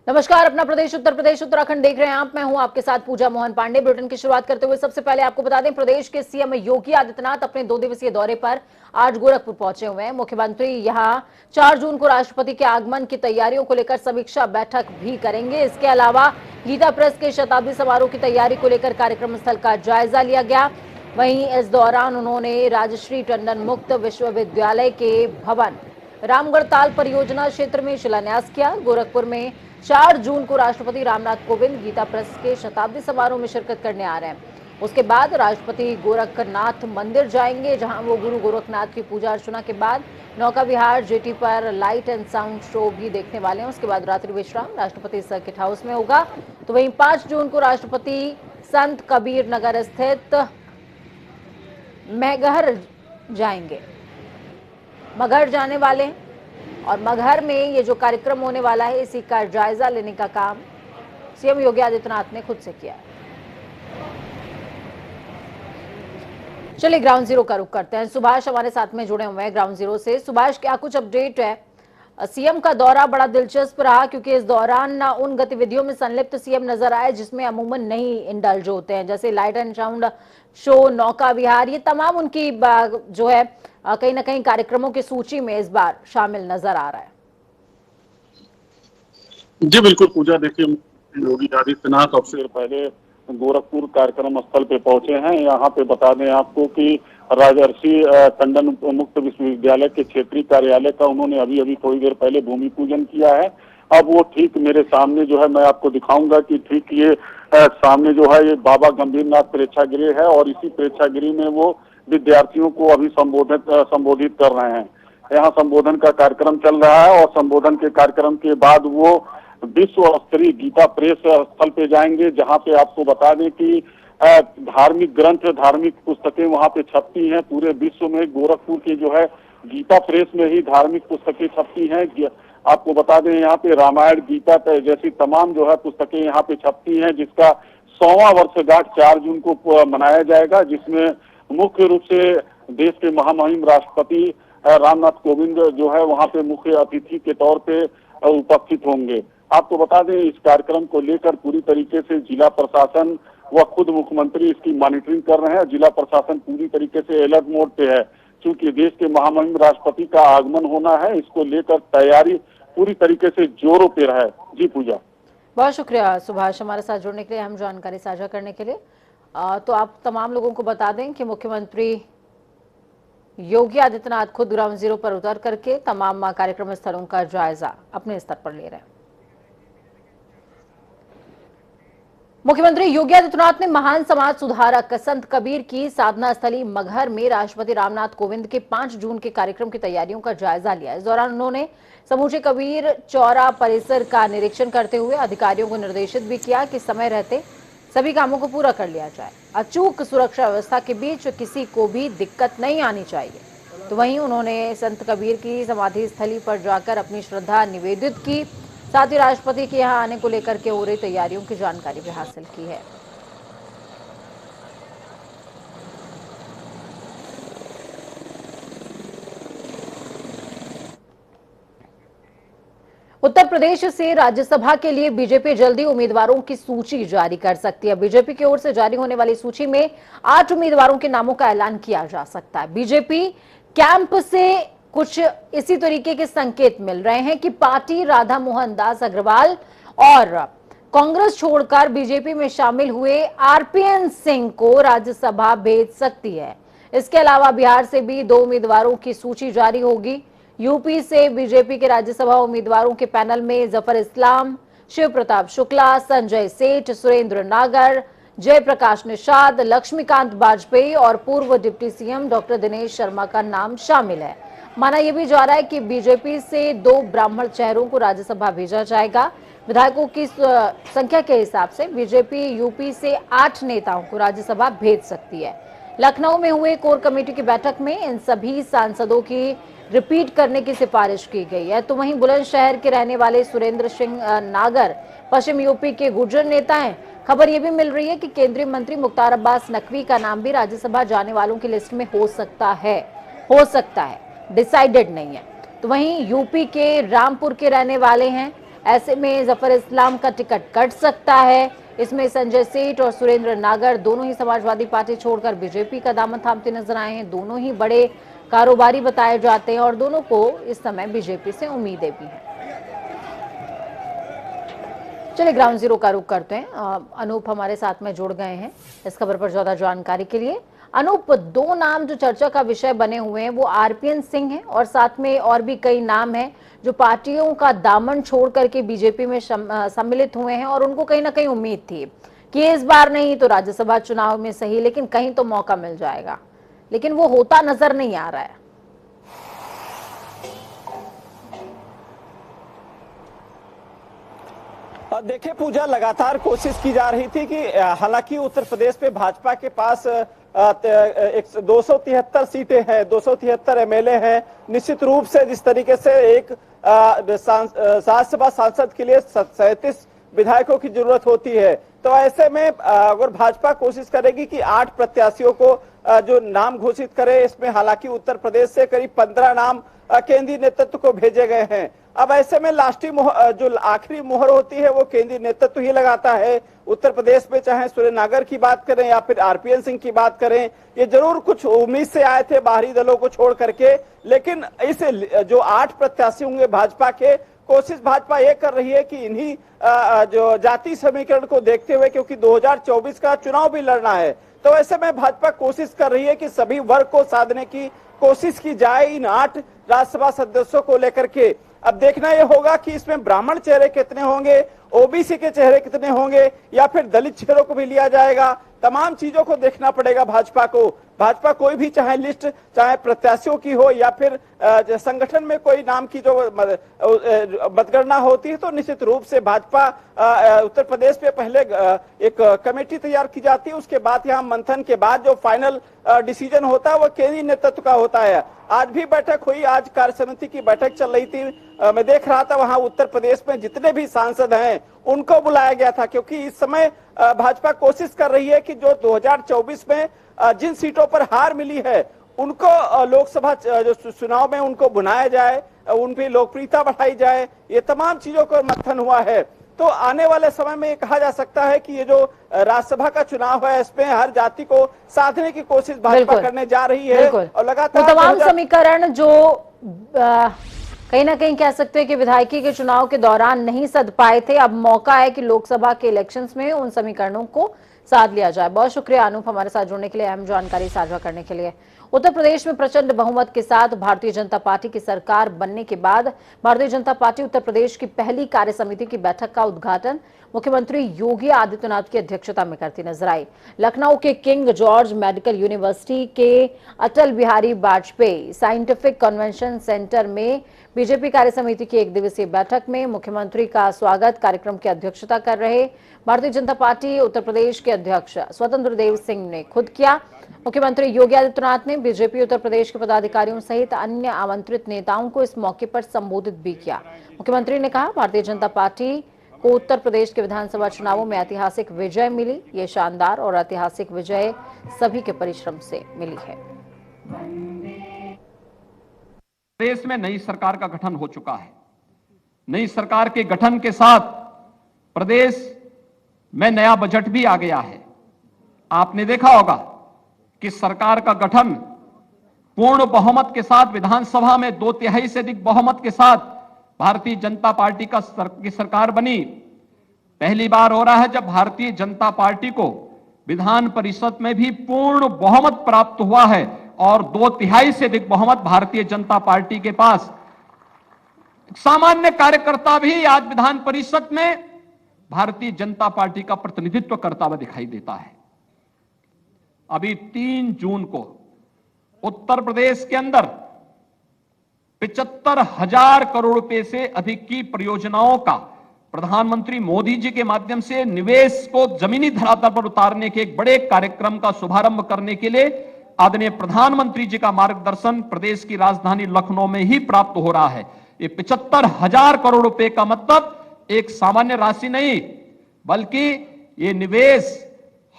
नमस्कार। अपना प्रदेश उत्तर प्रदेश उत्तराखंड देख रहे हैं आप। मैं हूं आपके साथ पूजा मोहन पांडे। बुलेटिन की शुरुआत करते हुए सबसे पहले आपको बता दें, प्रदेश के सीएम योगी आदित्यनाथ अपने 2 दिवसीय दौरे पर आज गोरखपुर पहुंचे हुए हैं। मुख्यमंत्री यहां 4 जून को राष्ट्रपति के आगमन की तैयारियों को लेकर समीक्षा बैठक भी करेंगे। इसके अलावा गीता प्रेस के शताब्दी समारोह की तैयारी को लेकर कार्यक्रम स्थल का जायजा लिया गया। वहीं इस दौरान उन्होंने राजश्री टंडन मुक्त विश्वविद्यालय के भवन रामगढ़ ताल परियोजना क्षेत्र में शिलान्यास किया। गोरखपुर में 4 जून को राष्ट्रपति रामनाथ कोविंद गीता प्रेस के शताब्दी समारोह में शिरकत करने आ रहे हैं। उसके बाद राष्ट्रपति गोरखनाथ मंदिर जाएंगे, जहां वो गुरु गोरखनाथ की पूजा अर्चना के बाद नौका विहार जेटी पर लाइट एंड साउंड शो भी देखने वाले हैं। उसके बाद रात्रि विश्राम राष्ट्रपति सर्किट हाउस में होगा। तो वहीं 5 जून को राष्ट्रपति संत कबीर नगर स्थित मगहर जाएंगे, मगहर जाने वाले हैं। और मगहर में ये जो कार्यक्रम होने वाला है, इसी का जायजा लेने का काम सीएम योगी आदित्यनाथ ने खुद से किया है। चलिए ग्राउंड जीरो का रुख करते हैं। सुभाष हमारे साथ में जुड़े हुए हैं ग्राउंड जीरो से। सुभाष, क्या कुछ अपडेट है? सीएम का दौरा बड़ा दिलचस्प रहा, क्योंकि इस दौरान उन गतिविधियों में संलिप्त सीएम नजर आए जिसमें अमूमन नहीं इंडल्ज होते हैं, जैसे लाइट एंड साउंड शो, नौका विहार, ये तमाम उनकी जो है कहीं ना कहीं कार्यक्रमों की सूची में इस बार शामिल नजर आ रहा है। जी बिल्कुल पूजा, देखिए योगी आदित्यनाथ अब से पहले गोरखपुर कार्यक्रम स्थल पे पहुंचे हैं। यहाँ पे बता दें आपको कि राजर्षि टंडन मुक्त विश्वविद्यालय के क्षेत्रीय कार्यालय का उन्होंने अभी अभी थोड़ी देर पहले भूमि पूजन किया है। अब वो ठीक मेरे सामने जो है, मैं आपको दिखाऊंगा कि ठीक ये सामने जो है ये बाबा गंभीरनाथ प्रेक्षागृह है और इसी प्रेक्षागृह में वो विद्यार्थियों को अभी संबोधित कर रहे हैं। यहाँ संबोधन का कार्यक्रम चल रहा है और संबोधन के कार्यक्रम के बाद वो विश्व स्तरीय गीता प्रेस स्थल पे जाएंगे, जहाँ पे आपको बता दें कि धार्मिक ग्रंथ, धार्मिक पुस्तकें वहाँ पे छपती हैं। पूरे विश्व में गोरखपुर की जो है गीता प्रेस में ही धार्मिक पुस्तकें छपती हैं। आपको बता दें यहाँ पे रामायण, गीता जैसी तमाम जो है पुस्तकें यहाँ पे छपती हैं, जिसका 100वां वर्षगांठ 4 जून को मनाया जाएगा, जिसमें मुख्य रूप से देश के महामहिम राष्ट्रपति रामनाथ कोविंद जो है वहाँ पे मुख्य अतिथि के तौर पे उपस्थित होंगे। आपको बता दें इस कार्यक्रम को लेकर पूरी तरीके से जिला प्रशासन व खुद मुख्यमंत्री इसकी मॉनिटरिंग कर रहे हैं। जिला प्रशासन पूरी तरीके से अलर्ट मोड पे है, क्योंकि देश के महामहिम राष्ट्रपति का आगमन होना है। इसको लेकर तैयारी पूरी तरीके से जोरों पर है। जी पूजा, बहुत शुक्रिया सुभाष हमारे साथ जुड़ने के लिए, हम जानकारी साझा करने के लिए। तो आप तमाम लोगों को बता दें कि मुख्यमंत्री योगी आदित्यनाथ खुद ग्राउंड जीरो पर उतर करके तमाम कार्यक्रम स्थलों का जायजा अपने स्तर पर ले रहे हैं। मुख्यमंत्री योगी आदित्यनाथ ने महान समाज सुधारक संत कबीर की साधना स्थली मगहर में राष्ट्रपति रामनाथ कोविंद के 5 जून के कार्यक्रम की तैयारियों का जायजा लिया। इस दौरान उन्होंने समूचे कबीर चौरा परिसर का निरीक्षण करते हुए अधिकारियों को निर्देशित भी किया कि समय रहते सभी कामों को पूरा कर लिया जाए। अचूक सुरक्षा व्यवस्था के बीच किसी को भी दिक्कत नहीं आनी चाहिए। तो वहीं उन्होंने संत कबीर की समाधि स्थली पर जाकर अपनी श्रद्धा निवेदित की। साथ ही राष्ट्रपति के यहां आने को लेकर के हो रही तैयारियों की जानकारी भी हासिल की है। उत्तर प्रदेश से राज्यसभा के लिए बीजेपी जल्दी उम्मीदवारों की सूची जारी कर सकती है। बीजेपी की ओर से जारी होने वाली सूची में 8 उम्मीदवारों के नामों का ऐलान किया जा सकता है। बीजेपी कैंप से कुछ इसी तरीके के संकेत मिल रहे हैं कि पार्टी राधा मोहन दास अग्रवाल और कांग्रेस छोड़कर बीजेपी में शामिल हुए आरपीएन सिंह को राज्यसभा भेज सकती है। इसके अलावा बिहार से भी 2 उम्मीदवारों की सूची जारी होगी। यूपी से बीजेपी के राज्यसभा उम्मीदवारों के पैनल में जफर इस्लाम, शिव प्रताप शुक्ला, संजय सेठ, सुरेंद्र नागर, जयप्रकाश निषाद, लक्ष्मीकांत वाजपेयी और पूर्व deputy CM doctor Dinesh Sharma का नाम शामिल है। माना यह भी जा रहा है कि बीजेपी से 2 ब्राह्मण चेहरों को राज्यसभा भेजा जाएगा। विधायकों की संख्या के हिसाब से बीजेपी यूपी से 8 नेताओं को राज्यसभा भेज सकती है। लखनऊ में हुए कोर कमेटी की बैठक में इन सभी सांसदों की रिपीट करने की सिफारिश की गई है। तो वहीं बुलंदशहर के रहने वाले सुरेंद्र सिंह नागर पश्चिम यूपी के गुर्जर नेता हैं। खबर यह भी मिल रही है कि केंद्रीय मंत्री मुख्तार अब्बास नकवी का नाम भी राज्यसभा जाने वालों की लिस्ट में हो सकता है, डिसाइडेड नहीं है। तो वहीं यूपी के रामपुर के रहने वाले हैं ऐसे में जफर इस्लाम का टिकट कट सकता है। इसमें संजय सेठ और सुरेंद्र नागर दोनों ही समाजवादी पार्टी छोड़कर बीजेपी का दामन थामते नजर आए हैं। दोनों ही बड़े कारोबारी बताए जाते हैं और दोनों को इस समय बीजेपी से उम्मीदें भी हैं। चलिए ग्राउंड जीरो का रुख करते हैं। अनूप हमारे साथ में जुड़ गए हैं इस खबर पर ज्यादा जानकारी के लिए। अनूप, दो नाम जो चर्चा का विषय बने हुए हैं वो आरपीएन सिंह हैं और साथ में और भी कई नाम हैं जो पार्टियों का दामन छोड़ करके बीजेपी में सम्मिलित हुए हैं और उनको कहीं ना कहीं उम्मीद थी कि इस बार नहीं तो राज्यसभा चुनाव में सही लेकिन कहीं तो मौका मिल जाएगा, लेकिन वो होता नजर नहीं आ रहा है। देखिए पूजा, लगातार कोशिश की जा रही थी कि हालांकि उत्तर प्रदेश में भाजपा के पास 273 सीटें हैं, 273 एमएलए हैं। निश्चित रूप से जिस तरीके से एक राज्यसभा सांसद के लिए 37 विधायकों की जरूरत होती है, तो ऐसे में अगर भाजपा कोशिश करेगी कि 8 प्रत्याशियों को जो नाम घोषित करे, इसमें हालांकि उत्तर प्रदेश से करीब 15 नाम केंद्रीय नेतृत्व को भेजे गए हैं। अब ऐसे में लास्टी जो आखिरी मोहर होती है वो केंद्रीय नेतृत्व ही लगाता है। उत्तर प्रदेश में चाहे सुरेंद्र नागर की बात करें या फिर आरपीएन सिंह की बात करें, ये जरूर कुछ उम्मीद से आए थे बाहरी दलों को छोड़ करके, लेकिन इस जो 8 प्रत्याशी होंगे भाजपा के, कोशिश भाजपा ये कर रही है कि इन्हीं जो जाति समीकरण को देखते हुए, क्योंकि 2024 का चुनाव भी लड़ना है, तो ऐसे में भाजपा कोशिश कर रही है कि सभी वर्ग को साधने की कोशिश की जाए इन 8 राज्यसभा सदस्यों को लेकर के। अब देखना यह होगा कि इसमें ब्राह्मण चेहरे कितने होंगे, ओबीसी के चेहरे कितने होंगे, या फिर दलित चेहरों को भी लिया जाएगा। तमाम चीजों को देखना पड़ेगा भाजपा को। भाजपा कोई भी चाहे लिस्ट, चाहे प्रत्याशियों की हो या फिर संगठन में कोई नाम की जो मतगणना होती है, तो निश्चित रूप से भाजपा उत्तर प्रदेश में पहले एक कमेटी तैयार की जाती है, उसके बाद यहाँ मंथन के बाद जो फाइनल डिसीजन होता है वो केंद्रीय नेतृत्व का होता है। आज भी बैठक हुई, आज कार्य समिति की बैठक चल रही थी, मैं देख रहा था वहां उत्तर प्रदेश में जितने भी सांसद हैं उनको बुलाया गया था, क्योंकि इस समय भाजपा कोशिश कर रही है कि जो 2024 में जिन सीटों पर हार मिली है उनको लोकसभा जो चुनाव में उनको बुलाया जाए, उनकी लोकप्रियता बढ़ाई जाए। ये तमाम चीजों को मंथन हुआ है। तो आने वाले समय में ये कहा जा सकता है कि ये जो राज्यसभा का चुनाव है इसमें हर जाति को साधने की कोशिश भाजपा करने जा रही है। और लगातार तमाम समीकरण जो कहीं ना कहीं कह सकते हैं कि विधायकी के चुनाव के दौरान नहीं सध पाए थे, अब मौका है कि लोकसभा के इलेक्शंस में उन समीकरणों को साध लिया जाए। बहुत शुक्रिया अनूप हमारे साथ जुड़ने के लिए, अहम जानकारी साझा करने के लिए। उत्तर प्रदेश में प्रचंड बहुमत के साथ भारतीय जनता पार्टी की सरकार बनने के बाद भारतीय जनता पार्टी उत्तर प्रदेश की पहली कार्य समिति की बैठक का उद्घाटन मुख्यमंत्री योगी आदित्यनाथ की अध्यक्षता में करती नजर आई। लखनऊ के किंग जॉर्ज मेडिकल यूनिवर्सिटी के Atal Bihari Vajpayee scientific convention centre में बीजेपी कार्य समिति की 1 दिवसीय बैठक में मुख्यमंत्री का स्वागत कार्यक्रम की अध्यक्षता कर रहे भारतीय जनता पार्टी उत्तर प्रदेश के अध्यक्ष स्वतंत्र देव सिंह ने खुद किया। मुख्यमंत्री योगी आदित्यनाथ ने बीजेपी उत्तर प्रदेश के पदाधिकारियों सहित अन्य आमंत्रित नेताओं को इस मौके पर संबोधित भी किया। मुख्यमंत्री ने कहा, भारतीय जनता पार्टी को उत्तर प्रदेश के विधानसभा चुनावों में ऐतिहासिक विजय मिली। ये शानदार और ऐतिहासिक विजय सभी के परिश्रम से मिली है। प्रदेश में नई सरकार का गठन हो चुका है। नई सरकार के गठन के साथ प्रदेश में नया बजट भी आ गया है। आपने देखा होगा कि सरकार का गठन पूर्ण बहुमत के साथ विधानसभा में 2/3 से अधिक बहुमत के साथ भारतीय जनता पार्टी की सरकार बनी। पहली बार हो रहा है जब भारतीय जनता पार्टी को विधान परिषद में भी पूर्ण बहुमत प्राप्त हुआ है और 2/3 से अधिक बहुमत भारतीय जनता पार्टी के पास। सामान्य कार्यकर्ता भी आज विधान परिषद में भारतीय जनता पार्टी का प्रतिनिधित्व करता हुआ दिखाई देता है। अभी 3 जून को उत्तर प्रदेश के अंदर 75,000 करोड़ रुपए से अधिक की परियोजनाओं का प्रधानमंत्री मोदी जी के माध्यम से निवेश को जमीनी धरातल पर उतारने के एक बड़े कार्यक्रम का शुभारंभ करने के लिए आदरणीय प्रधानमंत्री जी का मार्गदर्शन प्रदेश की राजधानी लखनऊ में ही प्राप्त हो रहा है। ये 75,000 करोड़ रुपए का मतलब एक सामान्य राशि नहीं, बल्कि ये निवेश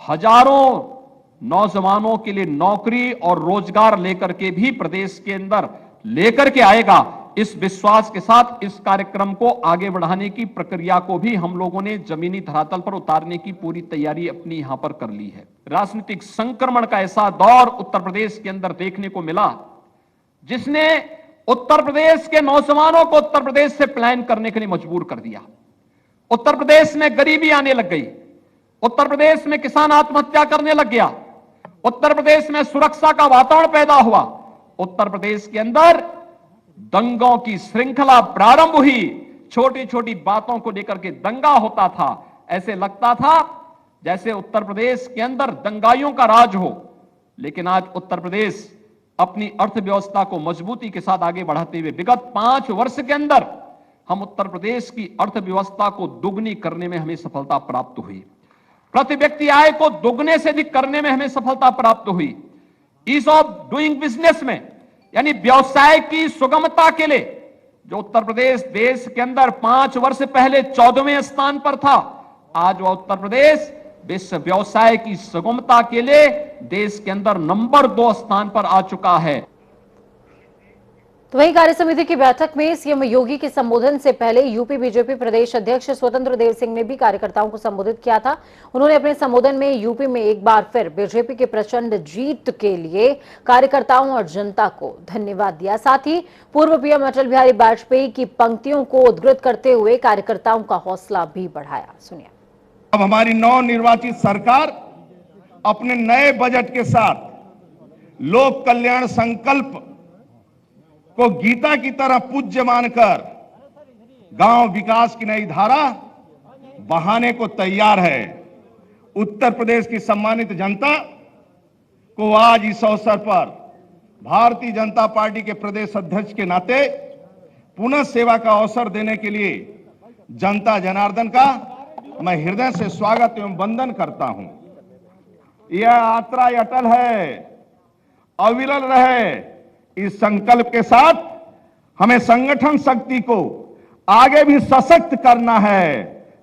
हजारों नौजवानों के लिए नौकरी और रोजगार लेकर के भी प्रदेश के अंदर लेकर के आएगा। इस विश्वास के साथ इस कार्यक्रम को आगे बढ़ाने की प्रक्रिया को भी हम लोगों ने जमीनी धरातल पर उतारने की पूरी तैयारी अपनी यहां पर कर ली है। राजनीतिक संक्रमण का ऐसा दौर उत्तर प्रदेश के अंदर देखने को मिला जिसने उत्तर प्रदेश के नौजवानों को उत्तर प्रदेश से पलायन करने के लिए मजबूर कर दिया। उत्तर प्रदेश में गरीबी आने लग गई, उत्तर प्रदेश में किसान आत्महत्या करने लग गया, उत्तर प्रदेश में सुरक्षा का वातावरण पैदा हुआ, उत्तर प्रदेश के अंदर दंगों की श्रृंखला प्रारंभ हुई। छोटी छोटी बातों को लेकर के दंगा होता था, ऐसे लगता था जैसे उत्तर प्रदेश के अंदर दंगाइयों का राज हो। लेकिन आज उत्तर प्रदेश अपनी अर्थव्यवस्था को मजबूती के साथ आगे बढ़ाते हुए विगत 5 वर्ष के अंदर हम उत्तर प्रदेश की अर्थव्यवस्था को दुगनी करने में हमें सफलता प्राप्त हुई। प्रति व्यक्ति आय को दुगने से अधिक करने में हमें सफलता प्राप्त हुई। ईज ऑफ डूइंग बिजनेस में यानी व्यवसाय की सुगमता के लिए जो उत्तर प्रदेश देश के अंदर 5 वर्ष पहले 14वें स्थान पर था, आज वह उत्तर प्रदेश विश्व व्यवसाय की सुगमता के लिए देश के अंदर नंबर 2 स्थान पर आ चुका है। तो वहीं कार्य समिति की बैठक में सीएम योगी के संबोधन से पहले यूपी बीजेपी प्रदेश अध्यक्ष स्वतंत्र देव सिंह ने भी कार्यकर्ताओं को संबोधित किया था। उन्होंने अपने संबोधन में यूपी में एक बार फिर बीजेपी के प्रचंड जीत के लिए कार्यकर्ताओं और जनता को धन्यवाद दिया। साथ ही पूर्व पीएम अटल बिहारी वाजपेयी की पंक्तियों को उद्धृत करते हुए कार्यकर्ताओं का हौसला भी बढ़ाया। सुनिए। अब हमारी नवनिर्वाचित सरकार अपने नए बजट के साथ लोक कल्याण संकल्प को गीता की तरह पूज्य मानकर गांव विकास की नई धारा बहाने को तैयार है। उत्तर प्रदेश की सम्मानित जनता को आज इस अवसर पर भारतीय जनता पार्टी के प्रदेश अध्यक्ष के नाते पुनः सेवा का अवसर देने के लिए जनता जनार्दन का मैं हृदय से स्वागत एवं वंदन करता हूं। यह यात्रा अटल है, अविरल रहे। इस संकल्प के साथ हमें संगठन शक्ति को आगे भी सशक्त करना है।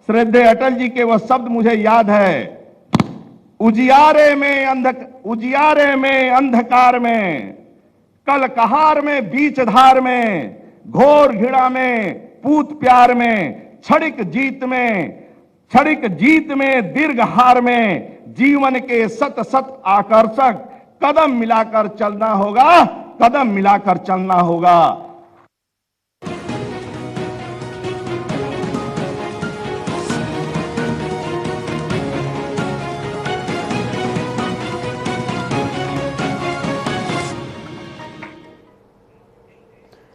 श्रद्धेय अटल जी के वह शब्द मुझे याद है, उजियारे में अंधकार में, कल कहार में बीच धार में, घोर घिड़ा में पूत प्यार में, क्षणिक जीत में दीर्घ हार में, जीवन के सत सत आकर्षक कदम मिलाकर चलना होगा, कदम मिलाकर चलना होगा।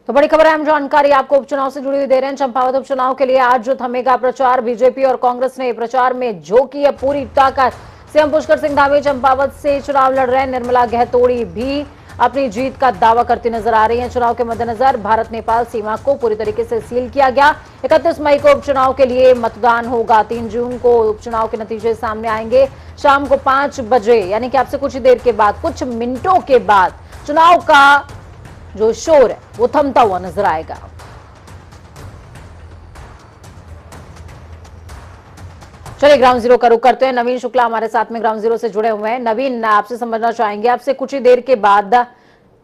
तो बड़ी खबर अहम जानकारी आपको उपचुनाव से जुड़ी हुई दे रहे हैं। चंपावत उपचुनाव के लिए आज जो थमेगा प्रचार, बीजेपी और कांग्रेस ने प्रचार में झोंकी है पूरी ताकत। सीएम पुष्कर सिंह धामी चंपावत से चुनाव लड़ रहे हैं। निर्मला गहतोड़ी भी अपनी जीत का दावा करती नजर आ रही हैं। चुनाव के मद्देनजर भारत नेपाल सीमा को पूरी तरीके से सील किया गया। 31 मई को उपचुनाव के लिए मतदान होगा। 3 जून को उपचुनाव के नतीजे सामने आएंगे। शाम को 5 बजे यानी कि आपसे कुछ देर के बाद, कुछ मिनटों के बाद चुनाव का जो शोर है वो थमता हुआ नजर आएगा। चलिए ग्राउंड जीरो का रुख करते हैं। नवीन शुक्ला हमारे साथ में ग्राउंड जीरो से जुड़े हुए हैं। नवीन, आपसे समझना चाहेंगे, आपसे कुछ ही देर के बाद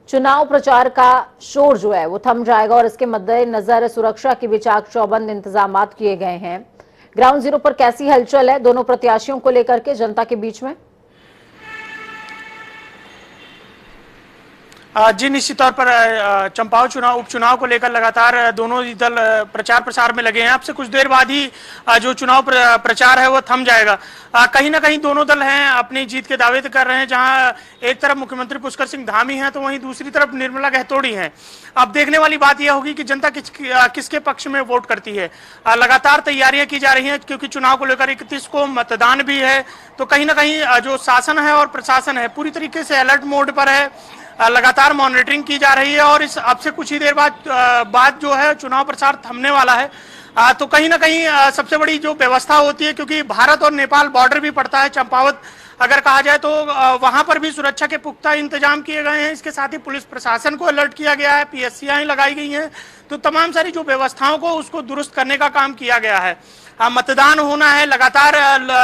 चुनाव प्रचार का शोर जो है वो थम जाएगा और इसके मद्देनजर सुरक्षा की भी चाक चौबंद इंतजाम किए गए हैं। ग्राउंड जीरो पर कैसी हलचल है दोनों प्रत्याशियों को लेकर के जनता के बीच में? जी निश्चित तौर पर चंपावत उपचुनाव को लेकर लगातार दोनों ही दल प्रचार प्रसार में लगे हैं। अब से कुछ देर बाद ही जो चुनाव प्रचार है वो थम जाएगा। कहीं ना कहीं दोनों दल हैं अपनी जीत के दावे कर रहे हैं। जहां एक तरफ मुख्यमंत्री पुष्कर सिंह धामी हैं तो वहीं दूसरी तरफ निर्मला गहतोड़ी हैं। अब देखने वाली बात यह होगी कि जनता किसके पक्ष में वोट करती है। लगातार तैयारियां की जा रही हैं क्योंकि चुनाव को लेकर 31 को मतदान भी है। तो कहीं ना कहीं जो शासन है और प्रशासन है पूरी तरीके से अलर्ट मोड पर है। लगातार मॉनिटरिंग की जा रही है और इस अब से कुछ ही देर बाद जो है चुनाव प्रचार थमने वाला है। तो कहीं ना कहीं सबसे बड़ी जो व्यवस्था होती है, क्योंकि भारत और नेपाल बॉर्डर भी पड़ता है चंपावत अगर कहा जाए तो वहां पर भी सुरक्षा के पुख्ता इंतजाम किए गए हैं। इसके साथ ही पुलिस प्रशासन को अलर्ट किया गया है, पीएससीआई लगाई गई हैं, तो तमाम सारी जो व्यवस्थाओं को उसको दुरुस्त करने का काम किया गया है। मतदान होना है, लगातार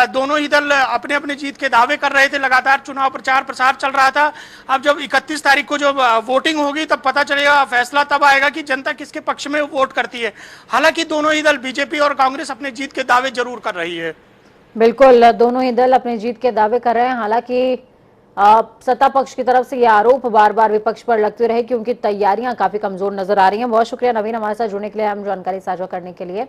दोनों ही दल अपने अपने जीत के दावे कर रहे थे, लगातार चुनाव प्रचार प्रसार चल रहा था। अब जब 31 तारीख को जब वोटिंग होगी तब पता चलेगा, फैसला तब आएगा कि जनता किसके पक्ष में वोट करती है। हालांकि दोनों ही दल बीजेपी और कांग्रेस अपने जीत के दावे जरूर कर रही है। बिल्कुल, दोनों ही दल अपनी जीत के दावे कर रहे हैं। हालांकि सत्ता पक्ष की तरफ से ये आरोप बार बार विपक्ष पर लगते रहे कि उनकी तैयारियां काफी कमजोर नजर आ रही हैं। बहुत शुक्रिया नवीन हमारे साथ जुड़ने के लिए, हम जानकारी साझा करने के लिए।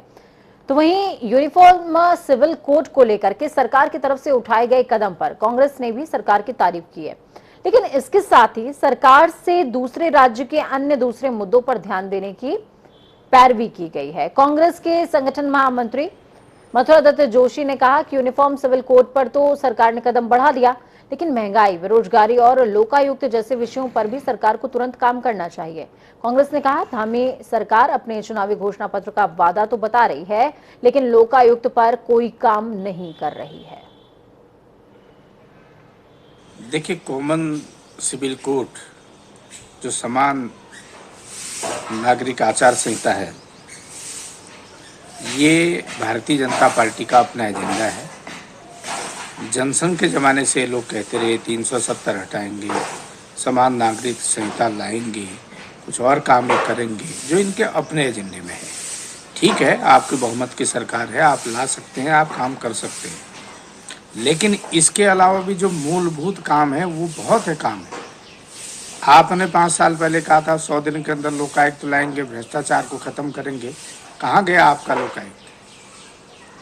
तो वहीं यूनिफॉर्म सिविल कोड को लेकर के सरकार की तरफ से उठाए गए कदम पर कांग्रेस ने भी सरकार की तारीफ की है, लेकिन इसके साथ ही सरकार से दूसरे राज्य के अन्य दूसरे मुद्दों पर ध्यान देने की पैरवी की गई है। कांग्रेस के संगठन महामंत्री मथुरा दत्त जोशी ने कहा कि यूनिफॉर्म सिविल कोड पर तो सरकार ने कदम बढ़ा दिया, लेकिन महंगाई, बेरोजगारी और लोकायुक्त जैसे विषयों पर भी सरकार को तुरंत काम करना चाहिए। कांग्रेस ने कहा, धामी सरकार अपने चुनावी घोषणा पत्र का वादा तो बता रही है, लेकिन लोकायुक्त पर कोई काम नहीं कर रही है। देखिए, कॉमन सिविल कोड जो समान नागरिक आचार संहिता है, ये भारतीय जनता पार्टी का अपना एजेंडा है। जनसंघ के ज़माने से लोग कहते रहे 370 हटाएंगे, समान नागरिक संहिता लाएंगे, कुछ और काम ये करेंगे जो इनके अपने एजेंडे में है। ठीक है, आपकी बहुमत की सरकार है, आप ला सकते हैं, आप काम कर सकते हैं, लेकिन इसके अलावा भी जो मूलभूत काम है वो बहुत है काम है। आपने 5 साल पहले कहा था 100 दिन के अंदर लोकायुक्त लाएंगे, भ्रष्टाचार को ख़त्म करेंगे। कहाँ गया आपका लोकायुक्त?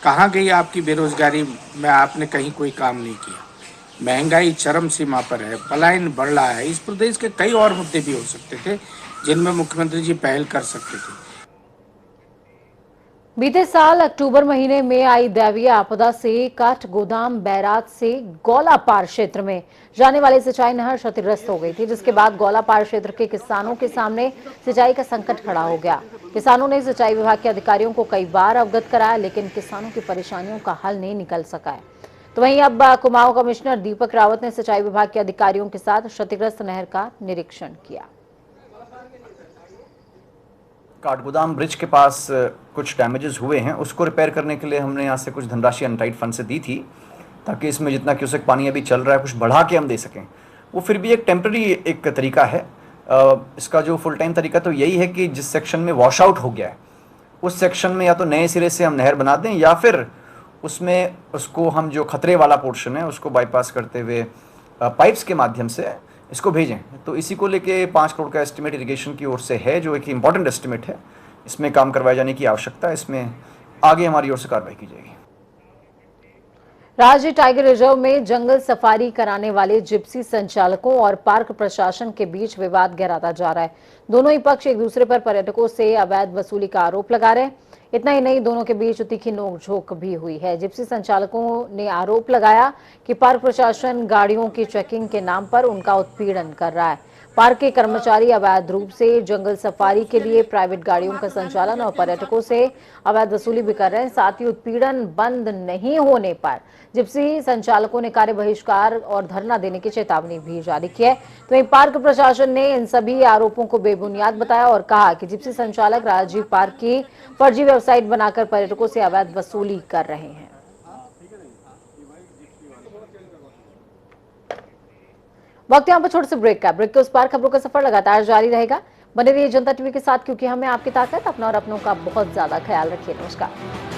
कहाँ गई आपकी बेरोजगारी में? आपने कहीं कोई काम नहीं किया। महंगाई चरम सीमा पर है, पलायन बढ़ रहा है। इस प्रदेश के कई और मुद्दे भी हो सकते थे जिनमें मुख्यमंत्री जी पहल कर सकते थे। बीते साल अक्टूबर महीने में आई दैवीय आपदा से काठगोदाम बैराज से गौलापार क्षेत्र में जाने वाली सिंचाई नहर क्षतिग्रस्त हो गई थी, जिसके बाद गौलापार क्षेत्र के किसानों के सामने सिंचाई का संकट खड़ा हो गया। किसानों ने सिंचाई विभाग के अधिकारियों को कई बार अवगत कराया, लेकिन किसानों की परेशानियों का हल नहीं निकल सका है। तो वहीं अब कुमाऊं कमिश्नर दीपक रावत ने सिंचाई विभाग के अधिकारियों के साथ क्षतिग्रस्त नहर का निरीक्षण किया। काठगोदाम ब्रिज के पास कुछ डैमेजेस हुए हैं, उसको रिपेयर करने के लिए हमने यहाँ से कुछ धनराशि अनटाइड फंड से दी थी, ताकि इसमें जितना क्यूसेक पानी अभी चल रहा है कुछ बढ़ा के हम दे सकें। वो फिर भी एक टेम्पररी एक तरीका है। इसका जो फुल टाइम तरीका तो यही है कि जिस सेक्शन में वॉश आउट हो गया है उस सेक्शन में या तो नए सिरे से हम नहर बना दें, या फिर उसमें उसको हम जो खतरे वाला पोर्शन है उसको बाईपास करते हुए पाइप्स के माध्यम से इसको भेजें। तो इसी को लेके 5 करोड़ का एस्टिमेट इरिगेशन की ओर से है, जो एक इम्पॉर्टेंट एस्टिमेट है। इसमें काम करवाए जाने की आवश्यकता है, इसमें आगे हमारी ओर से कार्रवाई की जाएगी। राज्य टाइगर रिजर्व में जंगल सफारी कराने वाले जिप्सी संचालकों और पार्क प्रशासन के बीच विवाद गहराता जा रहा है। दोनों ही पक्ष एक दूसरे पर पर्यटकों से अवैध वसूली का आरोप लगा रहे हैं। इतना ही नहीं, दोनों के बीच तीखी नोकझोंक भी हुई है। जिप्सी संचालकों ने आरोप लगाया कि पार्क प्रशासन गाड़ियों की चेकिंग के नाम पर उनका उत्पीड़न कर रहा है। पार्क के कर्मचारी अवैध रूप से जंगल सफारी के लिए प्राइवेट गाड़ियों का संचालन और पर्यटकों से अवैध वसूली भी कर रहे हैं। साथ ही उत्पीड़न बंद नहीं होने पर जिप्सी संचालकों ने कार्य बहिष्कार और धरना देने की चेतावनी भी जारी की है। तो वहीं पार्क प्रशासन ने इन सभी आरोपों को बेबुनियाद बताया और कहा कि जिप्सी संचालक राजीव पार्क की फर्जी वेबसाइट बनाकर पर्यटकों से अवैध वसूली कर रहे हैं। वक्त यहाँ पर छोटे से ब्रेक का। ब्रेक के उस पार खबरों का सफर लगातार जारी रहेगा। बने रहिए जनता टीवी के साथ, क्योंकि हमें आपकी ताकत, अपना और अपनों का बहुत ज्यादा ख्याल रखिए। नमस्कार।